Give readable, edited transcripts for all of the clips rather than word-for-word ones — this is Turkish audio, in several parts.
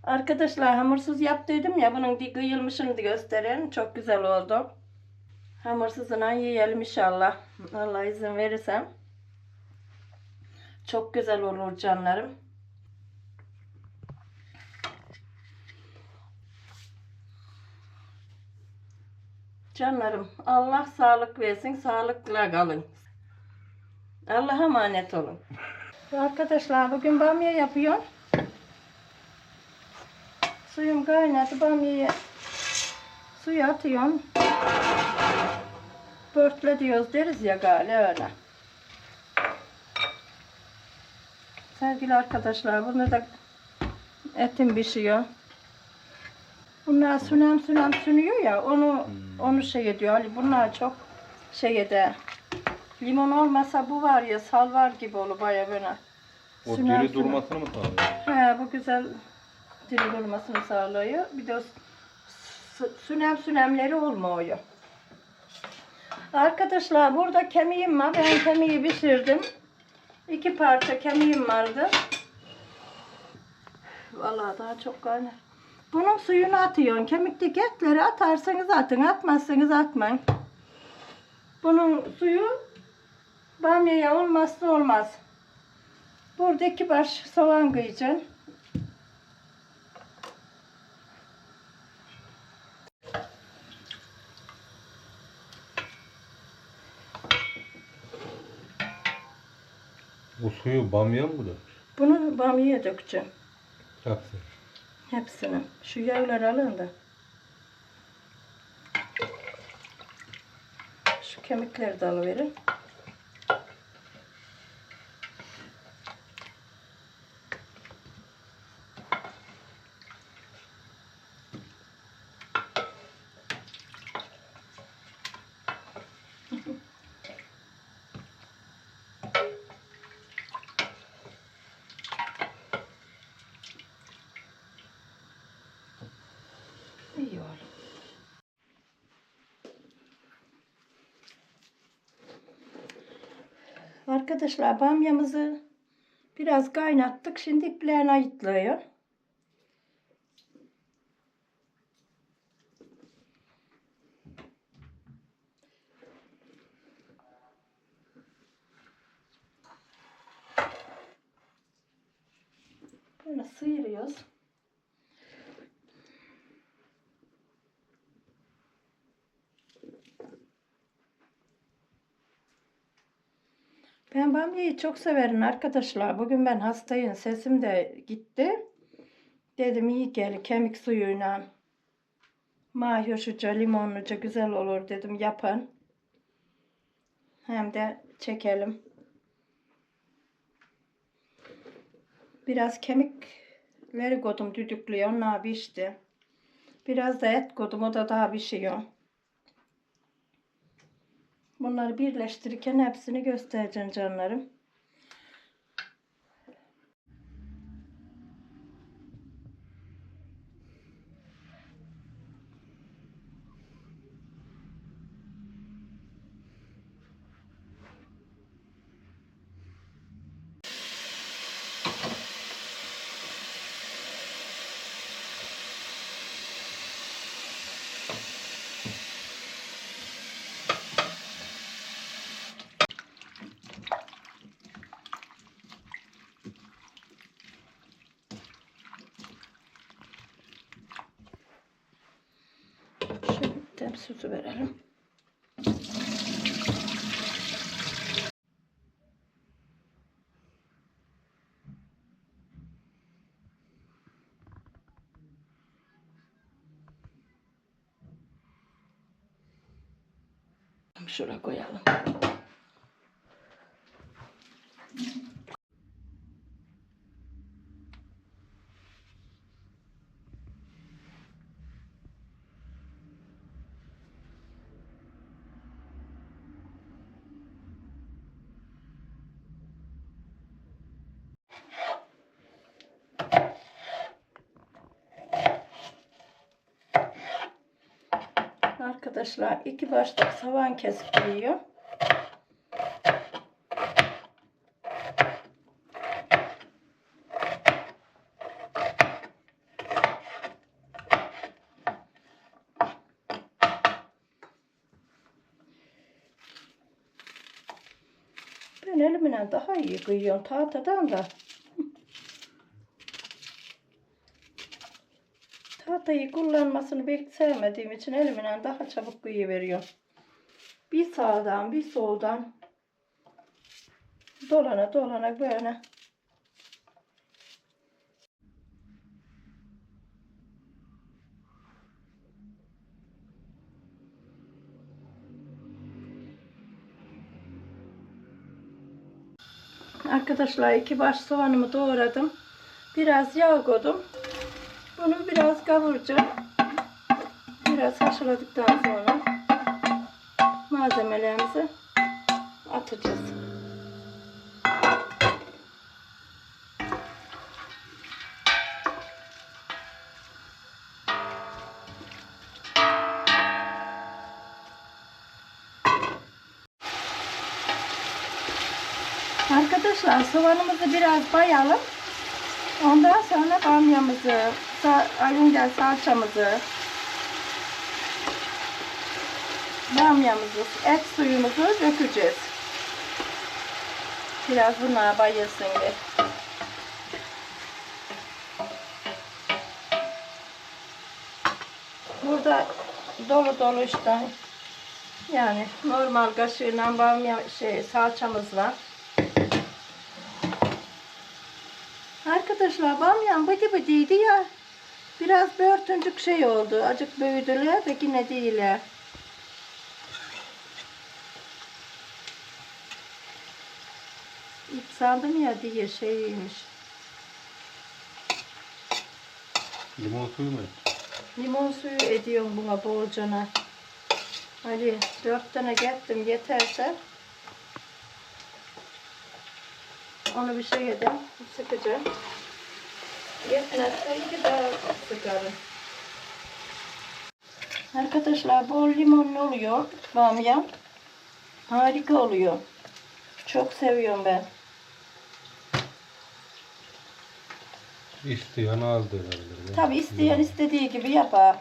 Arkadaşlar hamursuz yaptıydım ya, bunun bir kıyılmışını da göstereyim. Çok güzel oldu. Hamursuzuna yiyelim inşallah. Allah izin verirsem. Çok güzel olur canlarım. Canlarım, Allah sağlık versin. Sağlıkla kalın. Allah'a emanet olun. Arkadaşlar bugün bamya yapıyorum. Suyum kaynadı. Bamyayı suya atıyorum. Börtle diyoruz deriz ya galiba öyle. Sevgili arkadaşlar, bunu da etim pişiyor. Bunlar sünem sünüyor ya, onu şey ediyor. Hani bunlar çok şey eder. Limon olmasa bu var ya, salvar gibi olur baya böyle. O Sünem diri durmasını mı sağlıyor? He, bu güzel diri durmasını sağlıyor. Bir de sünemleri olmuyor. Arkadaşlar burada kemiğim var. Ben kemiği pişirdim. 2 parça kemiğim vardı. Vallahi daha çok kaynar. Bunun suyunu atıyorsun. Kemikteki etleri atarsanız atın. Atmazsanız atmayın. Bunun suyu bamyaya olmazsa olmaz. Burada 2 baş soğan kıyacaksın. Bu suyu bamya mı dök? Bunu bamyaya dökeceğim. Hepsi. Hepsini. Şu yağları alın da. Şu kemikleri de alıverin. İyi oğlum. Arkadaşlar bamyamızı biraz kaynattık. Şimdi iplerini ayıtlıyor. Böyle sıyırıyoruz. Ben bamyayı çok severim arkadaşlar. Bugün ben hastayım. Sesim de gitti. Dedim iyi gel kemik suyuyla mahoşuca limonluca güzel olur dedim yapın. Hem de çekelim. Biraz kemikleri koydum düdüklüye. Onlar pişti. Biraz da et koydum. O da daha pişiyor. Bunları birleştirirken hepsini göstereceğim canlarım. Şöyle tepsi verelim. Şuraya koyalım. Arkadaşlar 2 başlık soğan kesip koyuyor. elimle daha iyi kıyıyorum tahtadan da. Tahtayı kullanmasını pek sevmediğim için elimle daha çabuk kıyıveriyorum. Bir sağdan bir soldan dolana dolana böyle. Arkadaşlar 2 baş soğanımı doğradım. Biraz yağ koydum. Bunu biraz kavuracağım. Biraz haşladıktan sonra malzemelerimizi atacağız. Arkadaşlar soğanımızı biraz bayalım. Ondan sonra bamyamızı, alınca salçamızı, bamyamızı, et suyumuzu dökeceğiz. Biraz bunlara bayılsın diye. Burada dolu dolu işte yani normal kaşığıyla bamya salçamız var. Arkadaşlar bamyam bıdı bıdıydı ya. Biraz börtüncük şey oldu. Acık büyüdüler de yine değiller. İp sandım ya diye şeymiş. Limon suyu mu? Limon suyu ediyorum buna bolcana. Hadi 4 tane gettim yeterse. Onu bir şey edeyim. Sıkacağım. Yetmezse iki daha sıkarım. Arkadaşlar bol limonlu oluyor bamya. Harika oluyor. Çok seviyorum ben. İsteyen aldı herhalde. Tabi isteyen istediği gibi yapar.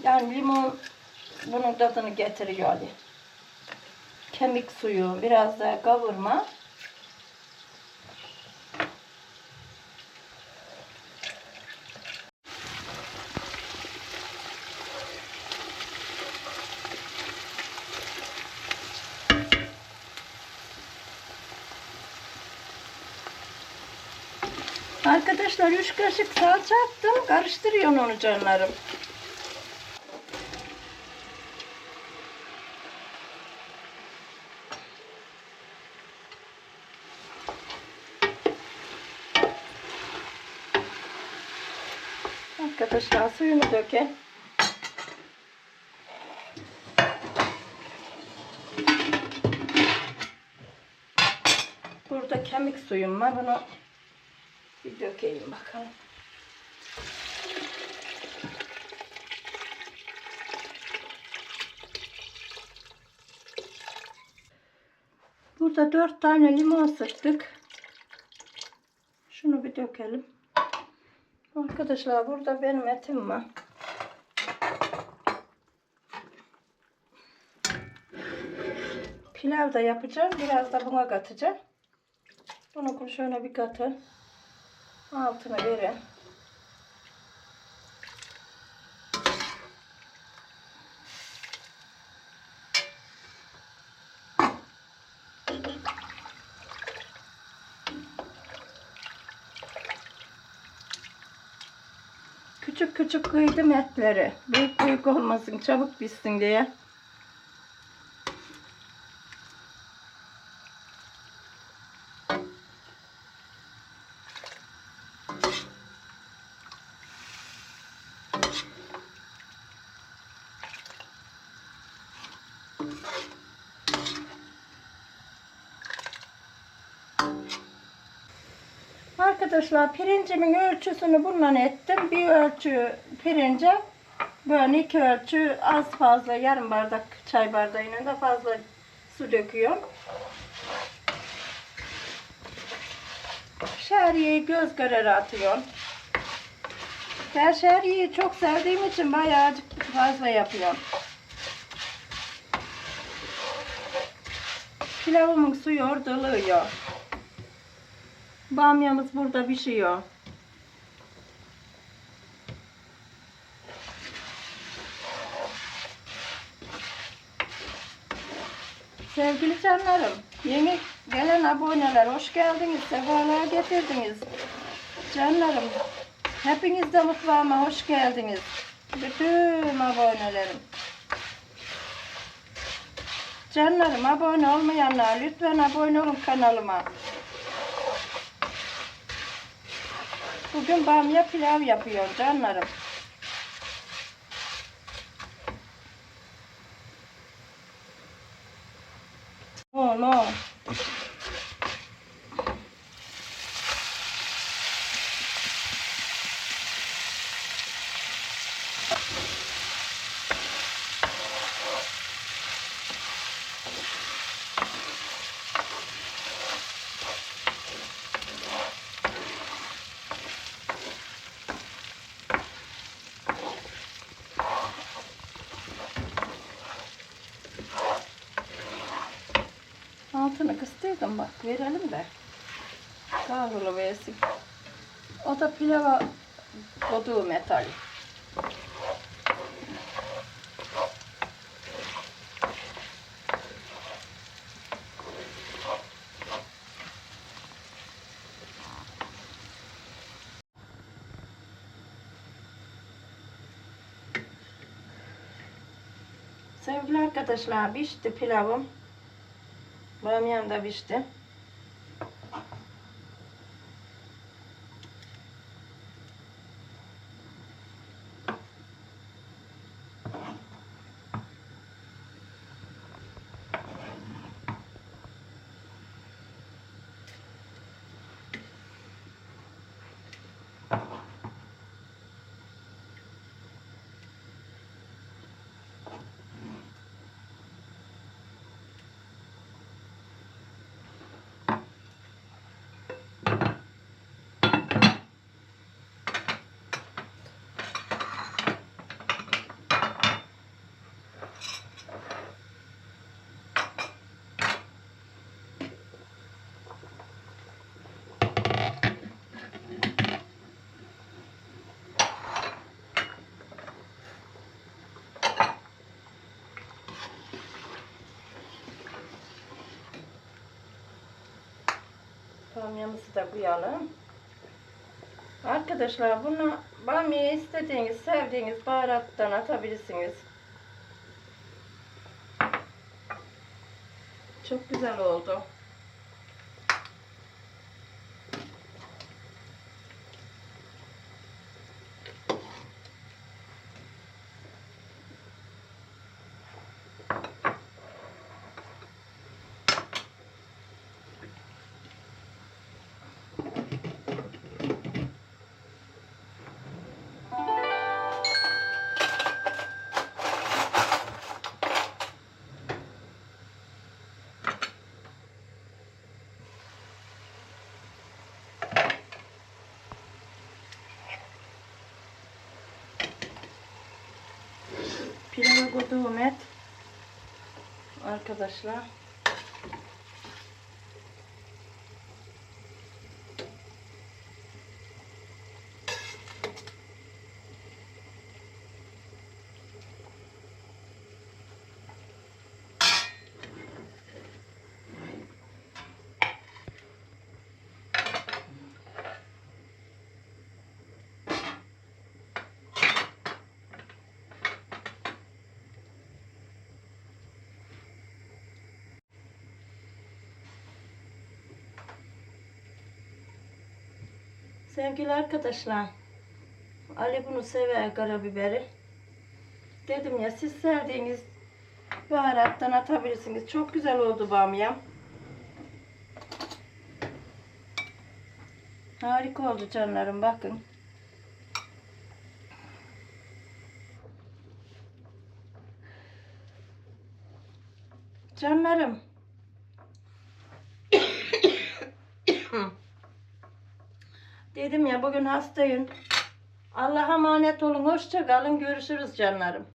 Yani limon bunun tadını getiriyor. Ali. Kemik suyu, biraz da kavurma. Arkadaşlar 3 kaşık salça attım. Karıştırıyorum onu canlarım. Arkadaşlar suyunu dökün. Burada kemik suyum var. Bunu bir dökeyim bakalım. Burada 4 tane limon sıktık. Şunu bir dökelim. Arkadaşlar burada benim etim var. Pilav da yapacağım. Biraz da buna katacağım. Bunu şöyle bir katın. Altına verin. Küçük küçük kıydım etleri. Büyük büyük olmasın, çabuk pişsin diye. Arkadaşlar pirincimin ölçüsünü bununla ettim. Bir ölçü pirince böyle 2 ölçü az fazla yarım bardak çay bardağıyla da fazla su döküyorum. Şehriyeyi göz kararı atıyorum. Ben şehriyeyi çok sevdiğim için bayağı fazla yapıyorum. Pilavımın suyu orada ılıyor. Bamyamız burada pişiyor. Sevgili canlarım, yeni gelen aboneler hoş geldiniz, sefalar getirdiniz. Canlarım, hepiniz de mutfağıma hoş geldiniz. Bütün abonelerim. Canlarım, abone olmayanlar lütfen abone olun kanalıma. Bugün bamya pilav yapıyorum canlarım. No. Altını kıstıydım bak, verelim de kavruluversin. O da pilava koduğu metal. Sevgili arkadaşlar, pişti pilavım. Bamyam da pişti. Bamyamızı da koyalım. Arkadaşlar bunu bamyayı istediğiniz, sevdiğiniz baharattan atabilirsiniz. Çok güzel oldu. Pilava koyduğum et arkadaşlar. Sevgili arkadaşlar, Ali bunu sever, karabiberi. Dedim ya, siz sevdiğiniz baharattan atabilirsiniz. Çok güzel oldu bamyam. Harika oldu canlarım, bakın. Canlarım. Dedim ya, bugün hastayım. Allah'a emanet olun. Hoşça kalın. Görüşürüz canlarım.